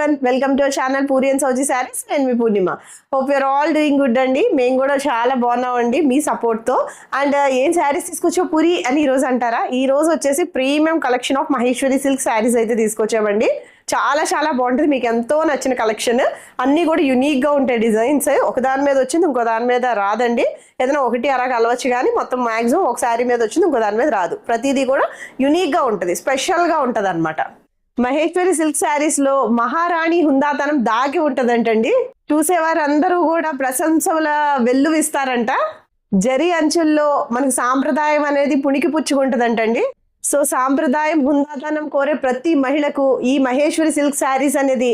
Everyone, welcome to our channel Puri and Sowji saris. నేను మీ Purnima. Hope you're all doing good అండి. మేము కూడా చాలా బాగున్నామండి మీ సపోర్ట్తో. అండ్ ఏం శారీస్ తీసుకొచ్చా పూరి అని ఈరోజు అంటారా? ఈ రోజు వచ్చేసి premium collection of Maheshwari silk saris అయితే తీసుకొచ్చామండి. చాలా చాలా బాగుంటుంది, మీకు ఎంతో నచ్చిన కలెక్షన్. అన్నీ కూడా యునిక్గా ఉంటాయి డిజైన్స్. ఒకదాని మీద వచ్చింది ఇంకో దాని మీద రాదండి. ఏదైనా ఒకటి అలా కలవచ్చు కానీ మొత్తం మ్యాక్సిమం ఒక శారీ మీద వచ్చింది ఇంకో దాని మీద రాదు. ప్రతిదీ కూడా యునిక్గా ఉంటుంది, స్పెషల్గా ఉంటుంది అనమాట. మహేశ్వరి సిల్క్ శారీస్ లో మహారాణి హుందాతనం దాగి ఉంటదంటండి. చూసేవారు అందరూ కూడా ప్రశంసల వెల్లువిస్తారంట. జరి అంచుల్లో మనకు సాంప్రదాయం అనేది పుణికి పుచ్చుకుంటదంటండి. సో సాంప్రదాయం హుందాతనం కోరే ప్రతి మహిళకు ఈ మహేశ్వరి సిల్క్ శారీస్ అనేది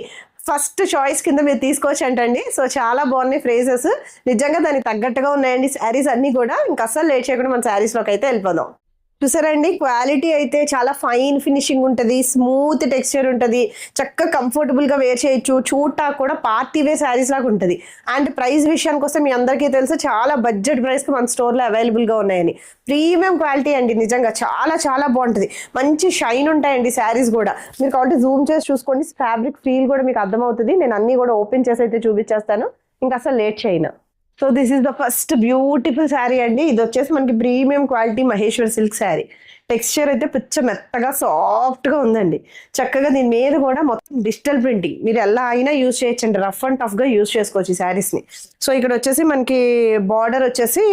ఫస్ట్ చాయిస్ కింద మీరు తీసుకోవచ్చు అంటండి. సో చాలా బాగున్నాయి ఫ్రేజెస్, నిజంగా దానికి తగ్గట్టుగా ఉన్నాయండి శారీస్ అన్ని కూడా. ఇంకా అస్సలు లేట్ చేయకుండా మన శారీస్లోకి అయితే వెళ్ళిపోదాం. చూసారండి, క్వాలిటీ అయితే చాలా ఫైన్ ఫినిషింగ్ ఉంటుంది, స్మూత్ టెక్స్చర్ ఉంటుంది, చక్కగా కంఫర్టబుల్గా వేర్ చేయొచ్చు. చూడటా కూడా పార్టీ వేర్ శారీస్ లాగా ఉంటుంది. అండ్ ప్రైస్ విషయానికి వస్తే మీ అందరికీ తెలుసు చాలా బడ్జెట్ ప్రైస్కి మన స్టోర్లో అవైలబుల్గా ఉన్నాయని. ప్రీమియం క్వాలిటీ అండి, నిజంగా చాలా చాలా బాగుంటుంది. మంచి షైన్ ఉంటాయండి శారీస్ కూడా. మీరు కాబట్టి జూమ్ చేసి చూసుకోండి, ఫ్యాబ్రిక్ ఫీల్ కూడా మీకు అర్థమవుతుంది. నేను అన్నీ కూడా ఓపెన్ చేసి అయితే చూపించేస్తాను, ఇంకా అసలు లేట్ చేయను. So this is the first beautiful sari అండి. ఇది వచ్చేసి మనకి premium quality Maheshwar silk sari. Texture అయితే పిచ్చ మెత్తగా సాఫ్ట్గా ఉందండి. చక్కగా దీని మీద కూడా మొత్తం డిజిటల్ ప్రింటింగ్, మీరు ఎలా అయినా యూజ్ చేయొచ్చండి. రఫ్ అండ్ టఫ్గా యూజ్ చేసుకోవచ్చు ఈ శారీస్ని. సో ఇక్కడ వచ్చేసి మనకి బార్డర్ వచ్చేసి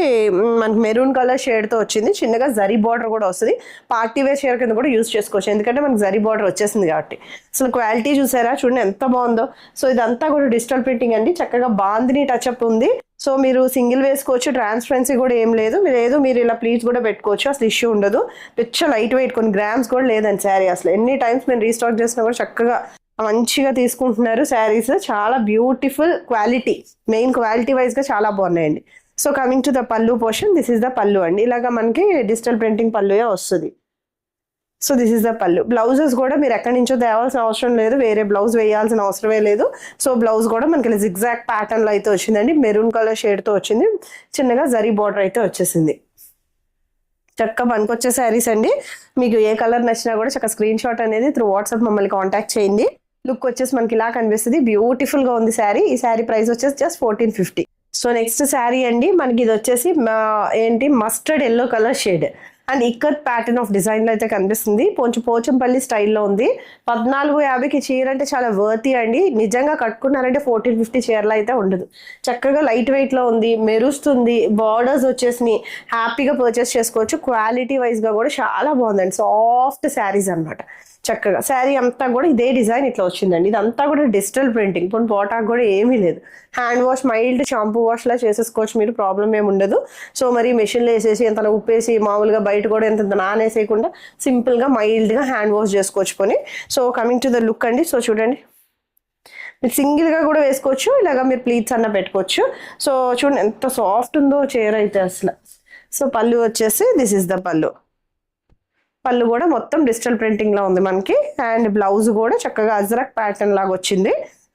మనకి మెరూన్ కలర్ షేడ్తో వచ్చింది. చిన్నగా జరీ బార్డర్ కూడా వస్తుంది. పార్టీ వేర్ షేర్ కింద కూడా యూజ్ చేసుకోవచ్చు, ఎందుకంటే మనకి జరీ బార్డర్ వచ్చేసింది కాబట్టి. అసలు క్వాలిటీ చూసారా, చూడండి ఎంత బాగుందో. సో ఇదంతా కూడా డిజిటల్ ప్రింటింగ్ అండి. చక్కగా బాందిని టచ్అప్ ఉంది. సో మీరు సింగిల్ వేసుకోవచ్చు, ట్రాన్స్పరెన్సీ కూడా ఏం లేదు. మీరు ఇలా ప్లీట్స్ కూడా పెట్టుకోవచ్చు, అసలు ఇష్యూ ఉండదు. పిచ్చ లైట్ వెయిట్, కొన్ని గ్రామ్స్ కూడా లేదండి శారీ. అసలు ఎన్ని టైమ్స్ మేము రీస్టాక్ చేసినా కూడా చక్కగా మంచిగా తీసుకుంటున్నారు శారీస్. చాలా బ్యూటిఫుల్ క్వాలిటీ, మెయిన్ క్వాలిటీ వైజ్గా చాలా బాగున్నాయండి. సో కమింగ్ టు ద పల్లు పోర్షన్, దిస్ ఇస్ ద పల్లు అండి. ఇలాగా మనకి డిజిటల్ ప్రింటింగ్ పల్లుయే వస్తుంది. సో దిస్ ఇస్ ద పల్లు. బ్లౌజెస్ కూడా మీరు ఎక్కడి నుంచో తేవాల్సిన అవసరం లేదు, వేరే బ్లౌజ్ వేయాల్సిన అవసరమే లేదు. సో బ్లౌజ్ కూడా మనకి జిగ్జాగ్ ప్యాటర్న్లో అయితే వచ్చిందండి. మెరూన్ కలర్ షేడ్తో వచ్చింది, చిన్నగా జరీ బార్డర్ అయితే వచ్చేసింది. చక్కగా పనికొచ్చే శారీస్ అండి. మీకు ఏ కలర్ నచ్చినా కూడా చక్కగా స్క్రీన్ షాట్ అనేది త్రూ వాట్సాప్ మమ్మల్ని కాంటాక్ట్ చేయండి. లుక్ వచ్చేసి మనకి ఇలా కనిపిస్తుంది, బ్యూటిఫుల్గా ఉంది శారీ. ఈ శారీ ప్రైస్ వచ్చేసి జస్ట్ 1450. సో నెక్స్ట్ శారీ అండి, మనకి ఇది వచ్చేసి mustard yellow colour shade and ikat pattern of డిజైన్లో అయితే కనిపిస్తుంది. కొంచెం పోచంపల్లి స్టైల్లో ఉంది. 1450కి చీర అంటే చాలా వర్తీ అండి. నిజంగా కట్టుకున్నారంటే 1450 చీరలో అయితే ఉండదు. చక్కగా లైట్ వెయిట్లో ఉంది, మెరుస్తుంది, బార్డర్స్ వచ్చేసి హ్యాపీగా పర్చేస్ చేసుకోవచ్చు. క్వాలిటీ వైజ్గా కూడా చాలా బాగుందండి, సాఫ్ట్ శారీస్ అనమాట. చక్కగా శారీ అంతా కూడా ఇదే డిజైన్ ఇట్లా వచ్చిందండి. ఇదంతా కూడా డిజిటల్ ప్రింటింగ్, ఇప్పుడు పోటాకు కూడా ఏమీ లేదు. హ్యాండ్ వాష్, మైల్డ్ షాంపూ వాష్లా చేసేసుకోవచ్చు మీరు, ప్రాబ్లం ఏమి ఉండదు. సో మరి మెషిన్లో వేసేసి ఎంత ఉప్పేసి మామూలుగా బయట కూడా ఎంత నానేసేయకుండా సింపుల్గా మైల్డ్గా హ్యాండ్ వాష్ చేసుకోవచ్చు కొని. So coming to the look అండి. సో చూడండి, మీరు సింగిల్గా కూడా వేసుకోవచ్చు, ఇలాగా మీరు ప్లీట్స్ అన్న పెట్టుకోవచ్చు. సో చూడండి ఎంత సాఫ్ట్ ఉందో చీర అయితే అసలు. సో పళ్ళు వచ్చేసి దిస్ ఇస్ ద పళ్ళు. పళ్ళు కూడా మొత్తం డిజిటల్ ప్రింటింగ్ లో ఉంది మనకి. అండ్ బ్లౌజ్ కూడా చక్కగా అజ్రక్ ప్యాటర్న్ లాగా వచ్చింది.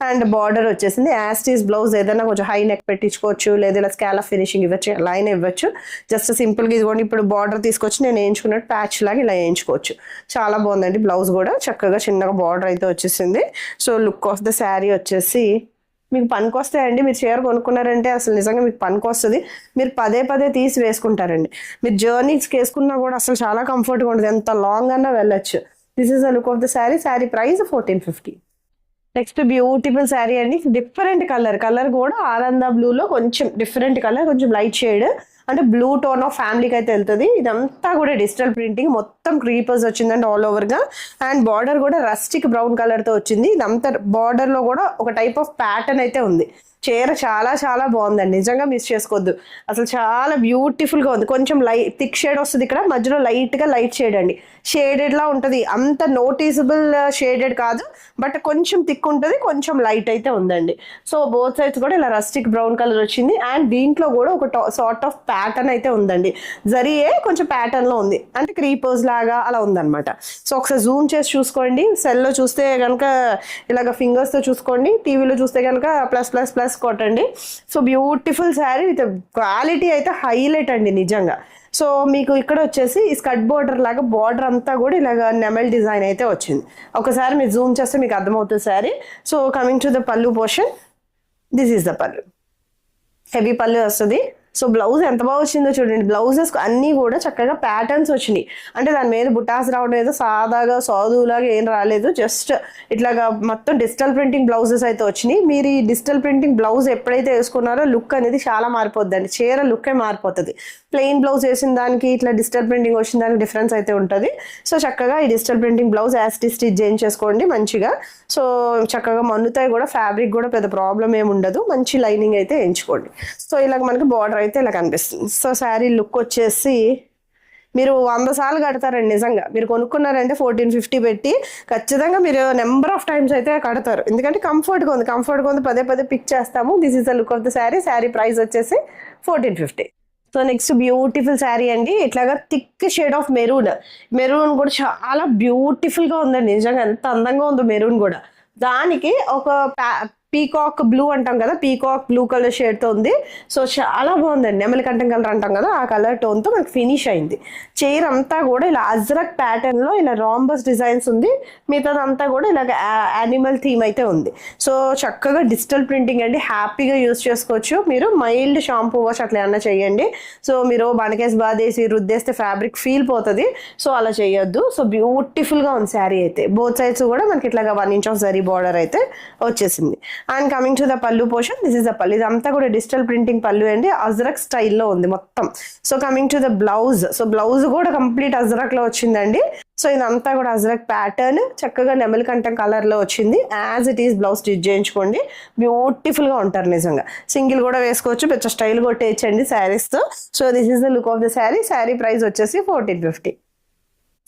అండ్ బార్డర్ వచ్చేసింది యాస్టీస్ బ్లౌజ్. ఏదైనా కొంచెం హై నెక్ పెట్టించుకోవచ్చు, లేదా ఇలా స్కాలప్ ఫినిషింగ్ ఇవ్వచ్చు, ఎలా అయినా ఇవ్వచ్చు. జస్ట్ సింపుల్గా ఇదిగోండి, ఇప్పుడు బార్డర్ తీసుకొచ్చి నేను వేయించుకున్నట్టు ప్యాచ్ లాగా ఇలా వేయించుకోవచ్చు. చాలా బాగుందండి. బ్లౌజ్ కూడా చక్కగా చిన్నగా బార్డర్ అయితే వచ్చేసింది. So look of the sari వచ్చేసి మీకు పనికొస్తాయండి. మీరు చీర కొనుక్కున్నారంటే అసలు నిజంగా మీకు పనికొస్తుంది. మీరు పదే పదే తీసి వేసుకుంటారండి. మీరు జర్నీస్కి వేసుకున్నా కూడా అసలు చాలా కంఫర్ట్గా ఉంటుంది, ఎంత లాంగ్ అన్నా వెళ్ళొచ్చు. This is the look of the sari. Sari price 1450. Next beautiful sari అండి. డిఫరెంట్ కలర్ కూడా ఆనంద బ్లూలో కొంచెం డిఫరెంట్ కలర్, కొంచెం లైట్ షేడ్, అంటే బ్లూ టోన్ ఆఫ్ ఫ్యామిలీకి అయితే వెళ్తుంది. ఇదంతా కూడా డిజిటల్ ప్రింటింగ్, మొత్తం క్రీపర్స్ వచ్చిందండి ఆల్ ఓవర్గా. అండ్ బార్డర్ కూడా రస్టిక్ బ్రౌన్ కలర్తో వచ్చింది. ఇదంతా బార్డర్లో కూడా ఒక టైప్ ఆఫ్ ప్యాటర్న్ అయితే ఉంది. చీర చాలా చాలా బాగుందండి, నిజంగా మిస్ చేసుకోవద్దు. అసలు చాలా బ్యూటిఫుల్గా ఉంది. కొంచెం థిక్ షేడ్ వస్తుంది ఇక్కడ, మధ్యలో లైట్గా లైట్ షేడ్ అండి. షేడెడ్లా ఉంటుంది, అంత నోటీసబుల్ షేడెడ్ కాదు, బట్ కొంచెం థిక్ ఉంటుంది, కొంచెం లైట్ అయితే ఉందండి. సో బోత్ సైడ్స్ కూడా ఇలా రస్టిక్ బ్రౌన్ కలర్ వచ్చింది. అండ్ దీంట్లో కూడా ఒక సార్ట్ ఆఫ్ ప్యాటర్న్ అయితే ఉందండి. జరియే కొంచెం ప్యాటర్న్లో ఉంది, అంటే క్రీపర్స్ లాగా అలా ఉందన్నమాట. సో ఒకసారి జూమ్ చేసి చూసుకోండి. సెల్లో చూస్తే కనుక ఇలాగ ఫింగర్స్తో చూసుకోండి, టీవీలో చూస్తే కనుక ప్లస్ ప్లస్ ప్లస్ కొట్టండి. So beautiful sari with quality అయితే హైలైట్ అండి నిజంగా. సో మీకు ఇక్కడ వచ్చేసి ఈ స్కర్ట్ బోర్డర్ లాగా బార్డర్ అంతా కూడా ఇలాగ నెమల్ డిజైన్ అయితే వచ్చింది. ఒకసారి మీరు జూమ్ చేస్తే మీకు అర్థమవుతుంది sari. So coming to the పల్లు పోర్షన్, దిస్ ఈస్ ద పల్లు, హెవీ పల్లు వస్తుంది. సో బ్లౌజ్ ఎంత బాగా వచ్చిందో చూడండి. బ్లౌజెస్ అన్నీ కూడా చక్కగా ప్యాటర్న్స్ వచ్చినాయి. అంటే దాని మీద బుటాస్ రావడం ఏదో సాదాగా సాధువులాగా ఏం రాలేదు, జస్ట్ ఇట్లాగా మొత్తం డిజిటల్ ప్రింటింగ్ బ్లౌజెస్ అయితే వచ్చినాయి. మీరు ఈ డిజిటల్ ప్రింటింగ్ బ్లౌజ్ ఎప్పుడైతే వేసుకున్నారో లుక్ అనేది చాలా మారిపోద్దండి, చీర లుక్కే మారిపోతుంది. ప్లెయిన్ బ్లౌజ్ వేసిన దానికి ఇట్లా డిజిటల్ ప్రింటింగ్ వచ్చిన దానికి డిఫరెన్స్ అయితే ఉంటుంది. సో చక్కగా ఈ డిజిటల్ ప్రింటింగ్ బ్లౌజ్ స్టిచ్ చేయించేసుకోండి మంచిగా. సో చక్కగా మన్నుతాయి కూడా, ఫ్యాబ్రిక్ కూడా పెద్ద ప్రాబ్లం ఏమి ఉండదు, మంచి లైనింగ్ అయితే వేయించుకోండి. సో ఇలాగ మనకి బార్డర్ అయితే ఇలా కనిపిస్తుంది. సో శారీ లుక్ వచ్చేసి మీరు 100 సార్లు కడతారండి నిజంగా. మీరు కొనుక్కున్నారంటే 1450 పెట్టి ఖచ్చితంగా మీరు నెంబర్ ఆఫ్ టైమ్స్ అయితే కడతారు, ఎందుకంటే కంఫర్ట్గా ఉంది, పదే పదే పిక్ చేస్తాము. This is the look of the sari. Sari price వచ్చేసి 1450. సో నెక్స్ట్ బ్యూటిఫుల్ శారీ అండి, ఇట్లాగా థిక్ షేడ్ ఆఫ్ మెరూన్ కూడా చాలా బ్యూటిఫుల్ గా ఉందండి. నిజంగా ఎంత అందంగా ఉందో మెరూన్ కూడా. దానికి ఒక పీకాక్ బ్లూ అంటాం కదా, పీకాక్ బ్లూ కలర్ షేడ్ తో ఉంది. సో చాలా బాగుందండి, నెమలి కంఠం కలర్ అంటాం కదా, ఆ కలర్ టోన్ తో మనకి ఫినిష్ అయింది. చైర్ అంతా కూడా ఇలా అజ్రక్ ప్యాటర్న్ లో ఇలా రాంబస్ డిజైన్స్ ఉంది, మిగతాదంతా కూడా ఇలాగ యానిమల్ థీమ్ అయితే ఉంది. సో చక్కగా డిజిటల్ ప్రింటింగ్ అండి, హ్యాపీగా యూస్ చేసుకోవచ్చు. మీరు మైల్డ్ షాంపూ వాష్ అట్లా ఏమన్నా చేయండి. సో మీరు బనకేసి బాధేసి రుద్దేస్తే ఫ్యాబ్రిక్ ఫీల్ పోతుంది, సో అలా చేయొద్దు. సో బ్యూటిఫుల్ గా ఉంది శారీ అయితే. బోత్ సైడ్స్ కూడా మనకి ఇట్లాగా 1 ఇంచ్ ఆఫ్ జరీ బార్డర్ అయితే వచ్చేసింది. అండ్ కమింగ్ టు ద పల్లు పోర్షన్, దిస్ ఇస్ ద పల్లు. ఇదంతా కూడా డిజిటల్ ప్రింటింగ్ పల్లు అండి, అజ్రక్ స్టైల్లో ఉంది మొత్తం. So coming to the blouse, so blouse కూడా కంప్లీట్ అజ్రక్ లో వచ్చిందండి. సో ఇదంతా కూడా అజ్రక్ ప్యాటర్న్, చక్కగా నెమలి కంఠం కలర్ లో వచ్చింది. As it is blouse stitch చేయించుకోండి, బ్యూటిఫుల్ గా ఉంటారు నిజంగా. సింగిల్ కూడా వేసుకోవచ్చు, పెద్ద స్టైల్ కొట్టేయచ్చండి శారీస్ తో. So this is the look of the sari. Sari price వచ్చేసి 1450.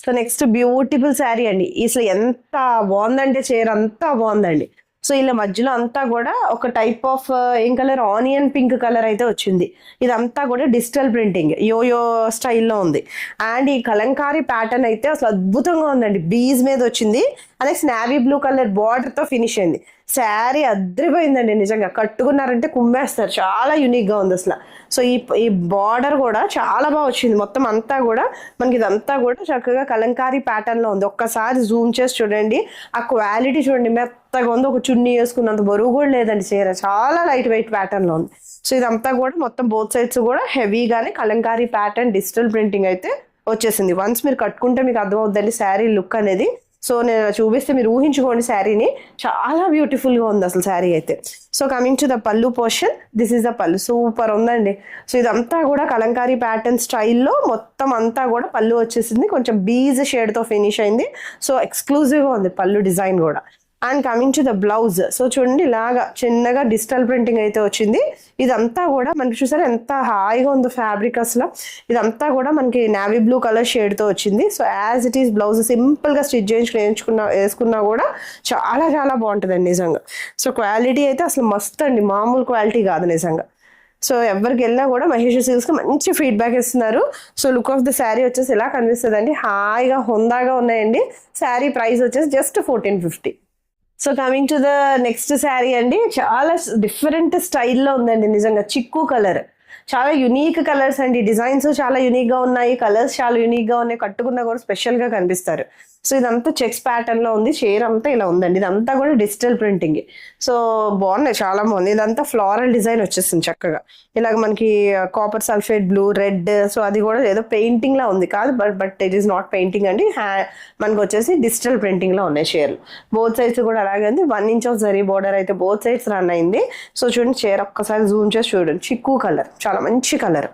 సో నెక్స్ట్ బ్యూటిఫుల్ శారీ అండి, అసలు ఎంత బాగుందంటే చీర అంతా బాగుందండి. సో ఇలా మధ్యలో అంతా కూడా ఒక టైప్ ఆఫ్ ఏం కలర్, ఆనియన్ పింక్ కలర్ అయితే వచ్చింది. ఇదంతా కూడా డిజిటల్ ప్రింటింగ్ యోయో స్టైల్లో ఉంది. అండ్ ఈ కలంకారీ ప్యాటర్న్ అయితే అసలు అద్భుతంగా ఉందండి, బీజ్ మీద వచ్చింది. Next navy blue colour border తో ఫినిష్ అయింది. శారీ అద్రిపోయిందండి నిజంగా, కట్టుకున్నారంటే కుమ్మేస్తారు, చాలా యూనిక్ గా ఉంది అసలు. సో ఈ బార్డర్ కూడా చాలా బాగా వచ్చింది. మొత్తం అంతా కూడా మనకి ఇదంతా కూడా చక్కగా కలంకారీ ప్యాటర్న్ లో ఉంది. ఒక్కసారి జూమ్ చేసి చూడండి, ఆ క్వాలిటీ చూడండి, మెత్తగా ఉంది. ఒక చున్నీ వేసుకున్నంత బరువు కూడా లేదండి చీర, చాలా లైట్ వెయిట్ ప్యాటర్న్ లో ఉంది. సో ఇదంతా కూడా మొత్తం బోత్ సైడ్స్ కూడా హెవీగానే కలంకారీ ప్యాటర్న్ డిజిటల్ ప్రింటింగ్ అయితే వచ్చేసింది. వన్స్ మీరు కట్టుకుంటే మీకు అర్థమవుతుందండి శారీ లుక్ అనేది. సో నేను చూపిస్తే మీరు ఊహించుకోండి శారీని, చాలా బ్యూటిఫుల్ గా ఉంది అసలు శారీ అయితే. సో కమింగ్ టు ద పల్లు పోర్షన్, దిస్ ఇస్ ద పల్లు, సూపర్ ఉందండి. సో ఇదంతా కూడా కలంకారీ ప్యాటర్న్ స్టైల్లో మొత్తం అంతా కూడా పల్లు వచ్చేసింది, కొంచెం బీజ్ షేడ్ తో ఫినిష్ అయింది. సో ఎక్స్క్లూజివ్ గా ఉంది పల్లు డిజైన్ కూడా. And coming to the blouse, so చూడండి ఇలాగా చిన్నగా డిజిటల్ ప్రింటింగ్ అయితే వచ్చింది. ఇదంతా కూడా మనకి చూసారా ఎంత హాయిగా ఉందో ఫ్యాబ్రిక్ అసలు. ఇదంతా కూడా మనకి నావీ బ్లూ కలర్ షేడ్ తో వచ్చింది. So as it is blouse simple గా స్టిచ్ వేసుకున్నా కూడా చాలా చాలా బాగుంటుందండి నిజంగా. సో క్వాలిటీ అయితే అసలు మస్త్ అండి, మామూలు క్వాలిటీ కాదు నిజంగా. సో ఎవరికి వెళ్ళినా కూడా మహేష్ సిల్క్స్ కి మంచి ఫీడ్బ్యాక్ ఇస్తున్నారు. So look of the sari వచ్చేసి ఇలా కనిపిస్తుంది అండి, హాయిగా హుందాగా ఉన్నాయండి. శారీ ప్రైస్ వచ్చేసి just 1450. So coming to the next sari అండి, చాలా డిఫరెంట్ స్టైల్లో ఉందండి నిజంగా. చిక్కు కలర్, చాలా యునీక్ కలర్స్ అండి, డిజైన్స్ చాలా యూనిక్ గా ఉన్నాయి, కలర్స్ చాలా యూనిక్ గా ఉన్నాయి, కట్టుకున్నా కూడా స్పెషల్ గా కనిపిస్తారు. సో ఇదంతా చెక్స్ ప్యాటర్న్ లో ఉంది, చీర అంతా ఇలా ఉందండి. ఇదంతా కూడా డిజిటల్ ప్రింటింగ్. సో బాగున్నాయి, చాలా బాగుంది. ఇదంతా ఫ్లోరల్ డిజైన్ వచ్చేసింది చక్కగా, ఇలాగ మనకి copper sulphate blue, red. So అది కూడా ఏదో పెయింటింగ్ లా ఉంది కాదు, but it is not painting అండి, మనకు వచ్చేసి డిజిటల్ ప్రింటింగ్ లో ఉన్నాయి చీరలు. బోత్ సైడ్స్ కూడా అలాగే ఉంది. 1 ఇంచ్ ఆఫ్ జరీ బోర్డర్ అయితే బోత్ సైడ్స్ రన్ అయింది. సో చూడండి చీర ఒక్కసారి జూమ్ చేసి చూడండి, చిక్కు కలర్, చాలా మంచి colour.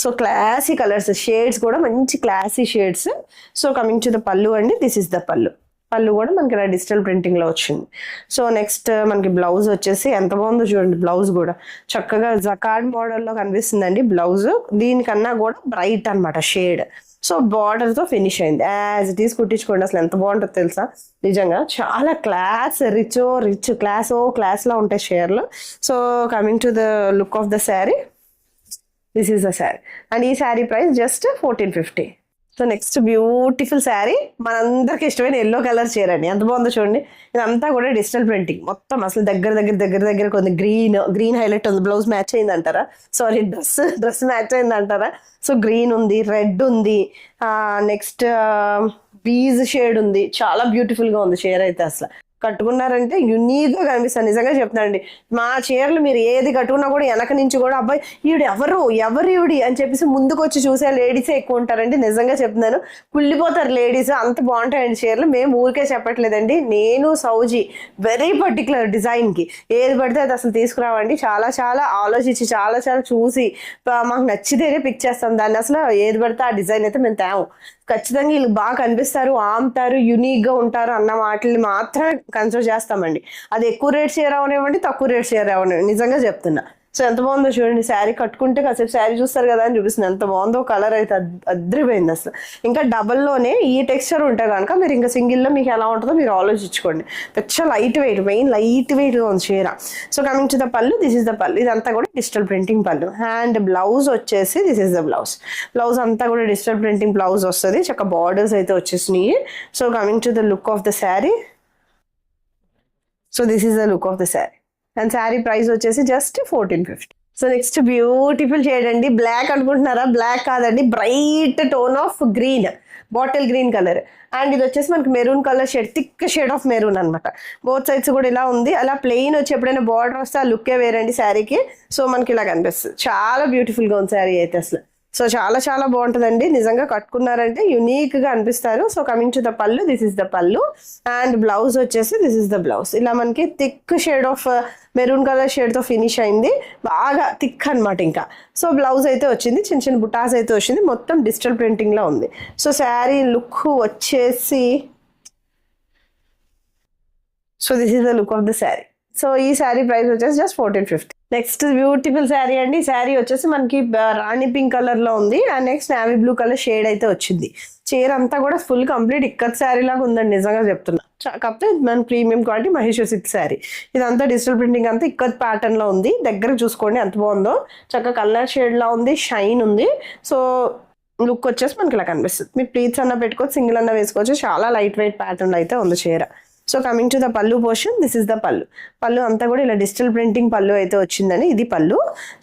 So classy colours, shades కూడా మంచి classy shades. So coming to the పల్లు అండి, దిస్ ఇస్ ద పల్లు. పళ్ళు కూడా మనకి ఇలా డిజిటల్ ప్రింటింగ్ లో వచ్చింది. సో నెక్స్ట్ మనకి బ్లౌజ్ వచ్చేసి ఎంత బాగుందో చూడండి, బ్లౌజ్ కూడా చక్కగా జకార్డ్ మోడల్లో కనిపిస్తుందండి బ్లౌజ్. దీనికన్నా కూడా బ్రైట్ అనమాట షేడ్. సో బార్డర్ తో ఫినిష్ అయింది. యాజ్ ఇట్ ఈస్ కుట్టించుకోండి, అసలు ఎంత బాగుంటుందో తెలుసా నిజంగా. చాలా క్లాస్, రిచ్ క్లాస్ లా ఉంటాయి షేర్లు. So coming to the look of the sari, this is the sari. And ఈ sari price just 1450. So next beautiful sari, మనందరికి ఇష్టమైన ఎల్లో కలర్ చీర అండి. ఎంత బాగుందో చూడండి. ఇదంతా కూడా డిజిటల్ ప్రింటింగ్ మొత్తం. అసలు దగ్గర కొన్ని గ్రీన్ హైలైట్ ఉంది. బ్లౌజ్ మ్యాచ్ అయింది అంటారా, సారీ డ్రెస్ మ్యాచ్ అయింది అంటారా. సో గ్రీన్ ఉంది, రెడ్ ఉంది, నెక్స్ట్ బీజ్ షేడ్ ఉంది. చాలా బ్యూటిఫుల్ గా ఉంది చీర అయితే. అసలు కట్టుకున్నారంటే యూనిక్ గా కనిపిస్తుంది. నిజంగా చెప్తానండి, మా చీరలు మీరు ఏది కట్టుకున్నా కూడా వెనక నుంచి కూడా అబ్బాయి ఈవిడ ఎవరు ఈవిడి అని చెప్పేసి ముందుకు వచ్చి చూసే లేడీసే ఎక్కువ ఉంటారండి. నిజంగా చెప్తున్నాను, కుళ్ళిపోతారు లేడీస్, అంత బాగుంటాయండి చీరలు. మేము ఊరికే చెప్పట్లేదండి, నేను సౌజీ వెరీ పర్టికులర్ డిజైన్ కి ఏది పడితే అది అసలు తీసుకురావండి. చాలా ఆలోచించి చాలా చూసి మాకు నచ్చితేనే పిక్ చేస్తాం దాన్ని. అసలు ఏది పడితే ఆ డిజైన్ అయితే మేము తేము. ఖచ్చితంగా వీళ్ళు బాగా కనిపిస్తారు, ఆముతారు, యునిక్ గా ఉంటారు అన్న వాటిని మాత్రమే కన్సిడర్ చేస్తామండి. అది ఎక్కువ రేట్ షేర్ అవనివ్వండి, తక్కువ రేట్ షేర్ అవనివ్వండి. నిజంగా చెప్తున్నా. సో ఎంత బాగుందో చూడండి. శారీ కట్టుకుంటే కాసేపు శారీ చూస్తారు కదా అని చూపిస్తుంది. ఎంత బాగుందో కలర్ అయితే అద్రిపోయింది అసలు. ఇంకా డబల్లోనే ఈ టెక్స్చర్ ఉంటే కనుక మీరు ఇంకా సింగిల్లో మీకు ఎలా ఉంటుందో మీరు ఆలోచించుకోండి. పెద్ద light weight, main light weight ఉంది చీర. సో కమింగ్ టు ద పళ్ళు, దిస్ ఇస్ ద పళ్ళు. ఇదంతా కూడా డిజిటల్ ప్రింటింగ్ పళ్ళు. అండ్ బ్లౌజ్ వచ్చేసి దిస్ ఇస్ ద బ్లౌజ్ అంతా కూడా డిజిటల్ ప్రింటింగ్ బ్లౌజ్ వస్తుంది. చక్క బార్డర్స్ అయితే వచ్చేసినాయి. So coming to the look of the sari. So this is the look of the sari. And sari price వచ్చేసి just 1450. So next beautiful shade అండి. Black అనుకుంటున్నారా? బ్లాక్ కాదండి, bright tone of green, bottle green colour. And ఇది వచ్చేసి మనకి maroon colour shade, thick shade of maroon అనమాట. Both sides కూడా ఇలా ఉంది. అలా ప్లెయిన్ వచ్చి ఎప్పుడైనా బార్డర్ వస్తే ఆ లుక్కే వేరండి శారీకి. సో మనకి ఇలా కనిపిస్తుంది. చాలా బ్యూటిఫుల్ గా ఉంది శారీ అయితే అసలు. సో చాలా బాగుంటుందండి. నిజంగా కట్టుకున్నారంటే యునిక్ గా అనిపిస్తారు. సో కమింగ్ టు ద పళ్ళు, దిస్ ఇస్ ద పళ్ళు. అండ్ బ్లౌజ్ వచ్చేసి దిస్ ఇస్ ద బ్లౌజ్. ఇలా మనకి thick shade of maroon colour shade తో ఫినిష్ అయింది, బాగా థిక్ అనమాట ఇంకా. సో బ్లౌజ్ అయితే వచ్చింది, చిన్న బుటాస్ అయితే వచ్చింది, మొత్తం డిజిటల్ ప్రింటింగ్ లో ఉంది. సో శారీ లుక్ వచ్చేసి, so this is the look of the sari. So ఈ శారీ ప్రైస్ వచ్చేసి జస్ట్ 1450. నెక్స్ట్ బ్యూటిఫుల్ శారీ అండి. శారీ వచ్చేసి మనకి రాణి పింక్ కలర్ లో ఉంది. And next navy blue colour shade అయితే వచ్చింది. చీర అంతా కూడా ఫుల్ కంప్లీట్ ఇక్కత్ శారీ లాగా ఉందండి. నిజంగా చెప్తున్నా. కాకపోతే మన premium quality Maheshwar silk sari. ఇదంతా డిజిటల్ ప్రింటింగ్ అంతా ఇక్కత్ ప్యాటర్న్ లో ఉంది. దగ్గర చూసుకోండి ఎంత బాగుందో. చక్కగా కలర్ షేడ్ లా ఉంది, షైన్ ఉంది. సో లుక్ వచ్చేసి మనకి ఇలా కనిపిస్తుంది. మీరు ప్లీట్స్ అన్న పెట్టుకోవచ్చు, సింగిల్ అన్న వేసుకోవచ్చు. చాలా లైట్ వెయిట్ ప్యాటర్న్ అయితే ఉంది చీర. సో కమింగ్ టు ద పళ్ళు పోర్షన్, దిస్ ఇస్ ద పళ్ళు అంతా కూడా ఇలా డిజిటల్ ప్రింటింగ్ పళ్ళు అయితే వచ్చిందని, ఇది పళ్ళు.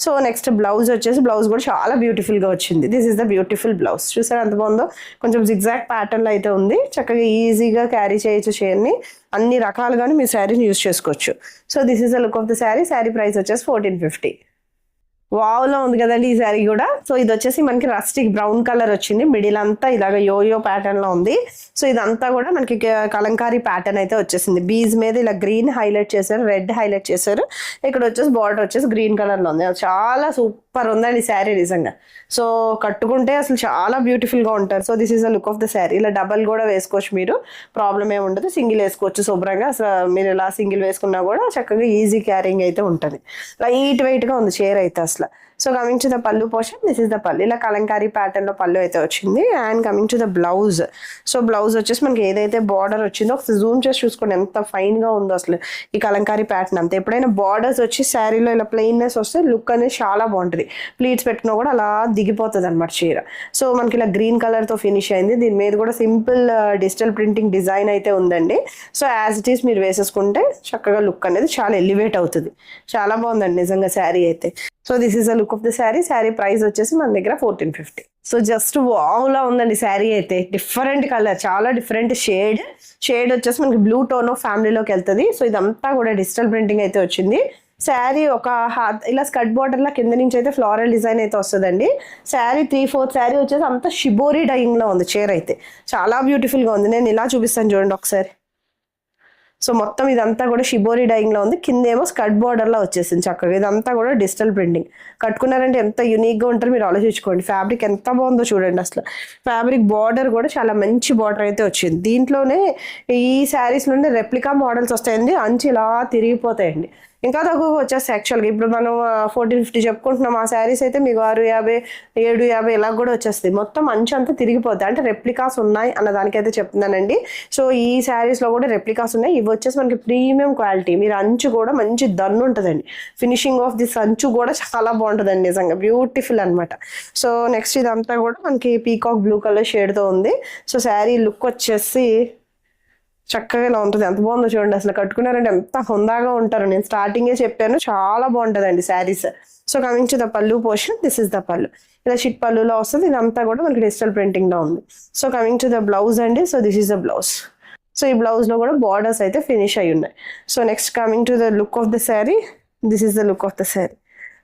సో నెక్స్ట్ బ్లౌజ్ వచ్చేసి, బ్లౌజ్ కూడా చాలా బ్యూటిఫుల్ గా వచ్చింది. This is the beautiful blouse. చూసారా ఎంత బాగుందో. కొంచెం జిగ్జాగ్ ప్యాటర్న్ లో అయితే ఉంది. చక్కగా ఈజీగా క్యారీ చేయొచ్చు చీరని. అన్ని రకాలుగానే మీ శారీని యూజ్ చేసుకోవచ్చు. So this is the look of the sari. Sari price వచ్చేసి 1450. వావ్లో ఉంది కదండి ఈ శారీ కూడా. సో ఇది వచ్చేసి మనకి రస్టిక్ బ్రౌన్ కలర్ వచ్చింది. మిడిల్ అంతా ఇలాగ యోయో ప్యాటర్న్ లో ఉంది. సో ఇదంతా కూడా మనకి కలంకారీ ప్యాటర్న్ అయితే వచ్చేసింది. బీజ్ మీద ఇలా గ్రీన్ హైలైట్ చేశారు, రెడ్ హైలైట్ చేశారు. ఇక్కడ వచ్చేసి బార్డర్ వచ్చేసి గ్రీన్ కలర్ లో ఉంది. చాలా సూపర్ ఉందండి ఈ శారీ నిజంగా. సో కట్టుకుంటే అసలు చాలా బ్యూటిఫుల్ గా ఉంటారు. So this is the look of the sari. ఇలా డబల్ కూడా వేసుకోవచ్చు మీరు, ప్రాబ్లం ఏమి ఉండదు. సింగిల్ వేసుకోవచ్చు శుభ్రంగా. అసలు మీరు ఇలా సింగిల్ వేసుకున్నా కూడా చక్కగా ఈజీ క్యారింగ్ అయితే ఉంటుంది. లైట్ వెయిట్ గా ఉంది చీర అయితే అసలు. సో కమింగ్ టు ద పళ్ళు పోర్షన్, దిస్ ఇస్ ద పళ్ళు. ఇలా కలంకారీ ప్యాటర్న్ లో పళ్ళు అయితే వచ్చింది. And coming to the blouse. So blouse వచ్చేసి మనకి ఏదైతే బార్డర్ వచ్చిందో ఒకసారి జూమ్ చేసి చూసుకోండి ఎంత ఫైన్ గా ఉందో అసలు ఈ కలంకారీ ప్యాటర్న్ అంతా. ఎప్పుడైనా బార్డర్స్ వచ్చి శారీలో ఇలా ప్లెయిన్నెస్ వస్తే లుక్ అనేది చాలా బాగుంటుంది. ప్లీట్స్ పెట్టుకున్నా కూడా అలా దిగిపోతుంది అనమాట చీర. సో మనకి ఇలా గ్రీన్ కలర్ తో ఫినిష్ అయింది. దీని మీద కూడా సింపుల్ డిజిటల్ ప్రింటింగ్ డిజైన్ అయితే ఉందండి. సో యాజ్ ఇట్ ఈస్ మీరు వేసేసుకుంటే చక్కగా లుక్ అనేది చాలా ఎలివేట్ అవుతుంది. చాలా బాగుందండి నిజంగా శారీ అయితే. So this is the look of the sari. Sari price వచ్చేసి మన దగ్గర 1450. సో జస్ట్ వావ్ లా ఉందండి శారీ అయితే. డిఫరెంట్ కలర్, చాలా డిఫరెంట్ షేడ్ వచ్చేసి మనకి బ్లూ టోన్ ఆఫ్ ఫ్యామిలీలోకి వెళ్తుంది. సో ఇదంతా కూడా డిజిటల్ ప్రింటింగ్ అయితే వచ్చింది. శారీ ఒక ఇలా స్కర్ట్ బార్డర్ లా కింద నుంచి అయితే ఫ్లోరల్ డిజైన్ అయితే వస్తుందండి. శారీ 3/4 శారీ వచ్చేసి అంతా షిబోరీ డైయింగ్ లో ఉంది చీర అయితే. చాలా బ్యూటిఫుల్ గా ఉంది. నేను ఇలా చూపిస్తాను చూడండి ఒకసారి. సో మొత్తం ఇదంతా కూడా షిబోరీ డైయింగ్ లో ఉంది. కింద ఏమో స్కర్ట్ బార్డర్ లా వచ్చేసింది చక్కగా. ఇదంతా కూడా డిజిటల్ ప్రింటింగ్. కట్టుకున్నారంటే ఎంత యూనిక్ గా ఉంటారో మీరు ఆలోచించుకోండి. ఫ్యాబ్రిక్ ఎంత బాగుందో చూడండి అసలు. ఫ్యాబ్రిక్ బార్డర్ కూడా చాలా మంచి బార్డర్ అయితే వచ్చింది. దీంట్లోనే ఈ శారీస్ నుండి రెప్లికా మోడల్స్ వస్తాయండి. అంచు ఇలా తిరిగిపోతాయండి. ఇంకా తక్కువ వచ్చేస్తాయి యాక్చువల్గా. ఇప్పుడు మనం 1450 చెప్పుకుంటున్నాం, ఆ శారీస్ అయితే మీకు 650, 750 ఇలా కూడా వచ్చేస్తాయి. మొత్తం మంచి అంతా తిరిగిపోతాయి. అంటే రెప్లికాస్ ఉన్నాయి అన్న దానికైతే చెప్తున్నానండి. సో ఈ శారీస్లో కూడా రెప్లికాస్ ఉన్నాయి. ఇవి వచ్చేసి మనకి ప్రీమియం క్వాలిటీ. మీరు అంచు కూడా మంచి దన్ను ఉంటుందండి. ఫినిషింగ్ ఆఫ్ దిస్ అంచు కూడా చాలా బాగుంటుందండి, నిజంగా బ్యూటిఫుల్ అనమాట. సో నెక్స్ట్ ఇదంతా కూడా మనకి పీకాక్ బ్లూ కలర్ షేడ్తో ఉంది. సో శారీ లుక్ వచ్చేసి చక్కగా ఇలా ఉంటుంది. ఎంత బాగుందో చూడండి, అసలు కట్టుకున్నారంటే ఎంత హుందాగా ఉంటారు. నేను స్టార్టింగే చెప్పాను, చాలా బాగుంటుందండి saris. So coming to the పల్లు పోర్షన్, దిస్ ఇస్ ద పల్లు. ఇలా షిట్ పల్లులో వస్తుంది. ఇదంతా కూడా మనకి డిజిటల్ ప్రింటింగ్ లో ఉంది. So coming to the blouse అండి. So this is the blouse. So ఈ బ్లౌజ్ లో కూడా బార్డర్స్ అయితే ఫినిష్ అయి ఉన్నాయి. So next coming to the look of the sari, this is the look of the sari.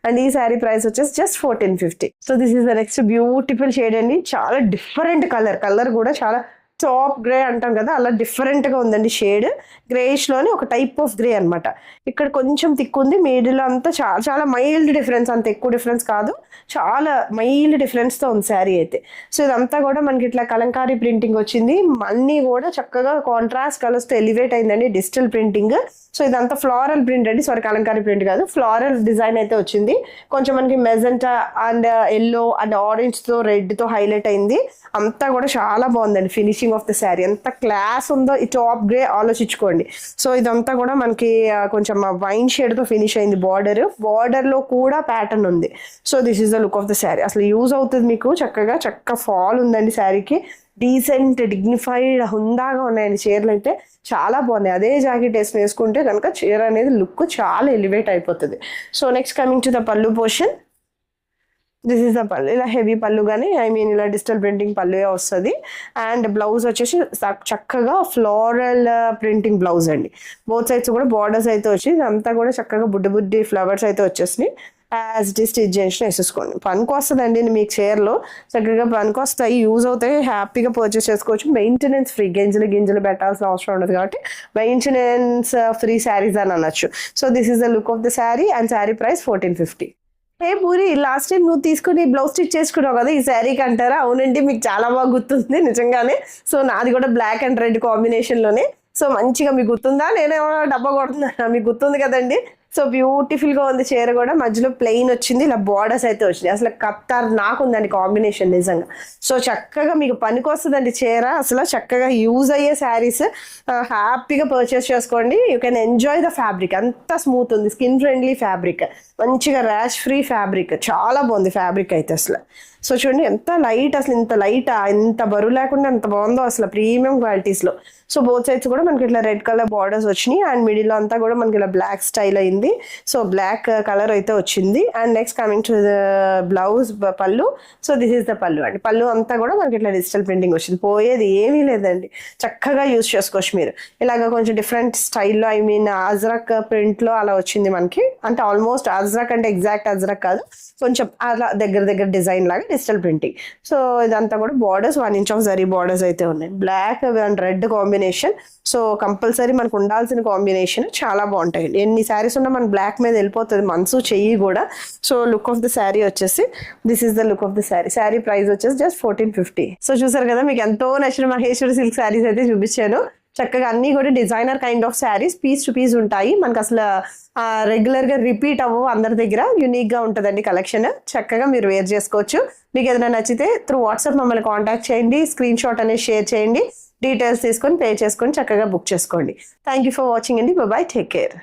And ఈ శారీ ప్రైస్ వచ్చేసి just 1450. So this is the next beautiful shade అండి. చాలా డిఫరెంట్ కలర్ కూడా చాలా టాప్ గ్రే అంటాం కదా, అలా డిఫరెంట్ గా ఉందండి షేడ్. గ్రేష్ లోని ఒక టైప్ ఆఫ్ గ్రే అనమాట. ఇక్కడ కొంచెం థిక్ ఉంది, మిడిల్ అంతా చాలా చాలా మైల్డ్ డిఫరెన్స్, అంత ఎక్కువ డిఫరెన్స్ కాదు, చాలా మైల్డ్ డిఫరెన్స్ తో ఉంది శారీ అయితే. సో ఇదంతా కూడా మనకి ఇట్లా కలంకారీ ప్రింటింగ్ వచ్చింది. అన్ని కూడా చక్కగా కాంట్రాస్ట్ కలర్స్ తో ఎలివేట్ అయిందండి, డిజిటల్ ప్రింటింగ్. సో ఇదంతా ఫ్లోరల్ ప్రింట్ అండి, సారీ కలంకారీ ప్రింట్ కాదు, ఫ్లోరల్ డిజైన్ అయితే వచ్చింది. కొంచెం మనకి magenta and yellow and orange తో రెడ్ తో హైలైట్ అయింది. అంతా కూడా చాలా బాగుందండి ఫినిషింగ్ ఆఫ్ ద శారీ. ఎంత క్లాస్ ఉందో ఈ టాప్ గ్రే ఆలోచించుకోండి. సో ఇదంతా కూడా మనకి కొంచెం వైన్ షేడ్ తో ఫినిష్ అయింది. బార్డర్ లో కూడా ప్యాటర్న్ ఉంది. So this is the look of the sari. అసలు యూజ్ అవుతుంది మీకు, చక్క ఫాల్ ఉందండి శారీకి. డీసెంట్ డిగ్నిఫైడ్ హుందాగా ఉన్నాయండి చీరలు అయితే, చాలా బాగున్నాయి. అదే జాకెట్ వేసుకుంటే కనుక చీర అనేది లుక్ చాలా ఎలివేట్ అయిపోతుంది. So next coming to the పల్లు పోర్షన్, దిస్ ఇస్ ద పళ్ళు. ఇలా హెవీ పళ్ళు కానీ ఇలా డిజిటల్ ప్రింటింగ్ పళ్ళు వస్తుంది. అండ్ బ్లౌజ్ వచ్చేసి చక్కగా ఫ్లోరల్ ప్రింటింగ్ బ్లౌజ్ అండి. బోత్ సైడ్స్ కూడా బార్డర్స్ అయితే వచ్చి ఇదంతా కూడా చక్కగా బుడ్డి ఫ్లవర్స్ అయితే వచ్చేసినాయి. యాజ్ డి స్టిచ్ చేసి వేసేసుకోండి. పనికి వస్తుందండి మీకు చీరలో, చక్కగా పనికి వస్తాయి, యూజ్ అవుతాయి, హ్యాపీగా పర్చేస్ చేసుకోవచ్చు. మెయింటెనెన్స్ ఫ్రీ, గింజలు పెట్టాల్సిన అవసరం ఉండదు కాబట్టి మెయింటెనెన్స్ ఫ్రీ శారీస్ అని అనొచ్చు. So this is the look of the sari and sari price 1450. A puri, last time నువ్వు తీసుకుని బ్లౌజ్ స్టిచ్ చేసుకున్నావు కదా ఈ శారీకి అంటారా? అవునండి, మీకు చాలా బాగా గుర్తుంది నిజంగానే. సో నాది కూడా బ్లాక్ అండ్ రెడ్ కాంబినేషన్ లోనే. సో మంచిగా మీకు గుర్తుందా, నేనేమో డబ్బా కొడుతున్నా, మీకు గుర్తుంది కదండి. సో బ్యూటిఫుల్ గా ఉంది చీర కూడా, మధ్యలో ప్లెయిన్ వచ్చింది, ఇలా బార్డర్స్ అయితే వచ్చింది. అసలు నాకు ఉందండి కాంబినేషన్ నిజంగా. సో చక్కగా మీకు పనికొస్తుందండి చీర, అసలు చక్కగా యూజ్ అయ్యే శారీస్. హ్యాపీగా పర్చేస్ చేసుకోండి. You can enjoy the fabric, అంత స్మూత్ ఉంది, స్కిన్ ఫ్రెండ్లీ ఫ్యాబ్రిక్, మంచిగా ర్యాష్ ఫ్రీ ఫ్యాబ్రిక్, చాలా బాగుంది ఫ్యాబ్రిక్ అయితే అసలు. సో చూడండి ఎంత లైట్, అసలు ఇంత లైట్, ఎంత బరువు లేకుండా ఎంత బాగుందో అసలు, ప్రీమియం క్వాలిటీస్లో. సో బోత్ సైడ్స్ కూడా మనకి ఇట్లా రెడ్ కలర్ బార్డర్స్ వచ్చినాయి. అండ్ మిడిల్ అంతా కూడా మనకి ఇలా బ్లాక్ స్టైల్ అయింది. సో బ్లాక్ కలర్ అయితే వచ్చింది. And next coming to the blouse పళ్ళు. సో దిస్ ఈస్ ద పళ్ళు అండి. పళ్ళు అంతా కూడా మనకి ఇట్లా డిజిటల్ ప్రింటింగ్ వచ్చింది. పోయేది ఏమీ లేదండి, చక్కగా యూజ్ చేసుకోవచ్చు మీరు. ఇలాగ కొంచెం డిఫరెంట్ స్టైల్లో, అజ్రక్ ప్రింట్లో అలా వచ్చింది మనకి. అంటే ఆల్మోస్ట్ అజ్రక్ అంటే ఎగ్జాక్ట్ అజ్రక్ కాదు, కొంచెం అలా దగ్గర డిజైన్ లాగా డిజిటల్ ప్రింటింగ్. సో ఇదంతా కూడా borders 1 inch of zari borders అయితే ఉన్నాయి. Black and red combination. So compulsory మనకు ఉండాల్సిన కాంబినేషన్, చాలా బాగుంటాయండి. ఎన్ని శారీస్ ఉన్నా మన బ్లాక్ మీద వెళ్ళిపోతుంది మనసు చెయ్యి కూడా. So look of the sari వచ్చేసి this is the look of the sari. Sari price వచ్చేసి జస్ట్ 1450. సో చూసారు కదా, మీకు ఎంతో నచ్చిన మహేశ్వరి సిల్క్ శారీస్ అయితే చూపించాను. చక్కగా అన్ని కూడా designer kind of saris, piece to piece ఉంటాయి మనకు. అసలు రెగ్యులర్ గా రిపీట్ అవ్వవు, అందరి దగ్గర యూనిక్ గా ఉంటుందండి కలెక్షన్. చక్కగా మీరు వేర్ చేసుకోవచ్చు. మీకు ఏదైనా నచ్చితే త్రూ వాట్సాప్ మమ్మల్ని కాంటాక్ట్ చేయండి, స్క్రీన్ షాట్ అనేది షేర్ చేయండి, డీటెయిల్స్ తీసుకొని పే చేసుకొని చక్కగా బుక్ చేసుకోండి. థ్యాంక్ యూ ఫర్ వాచింగ్ అండి. Bye, take care.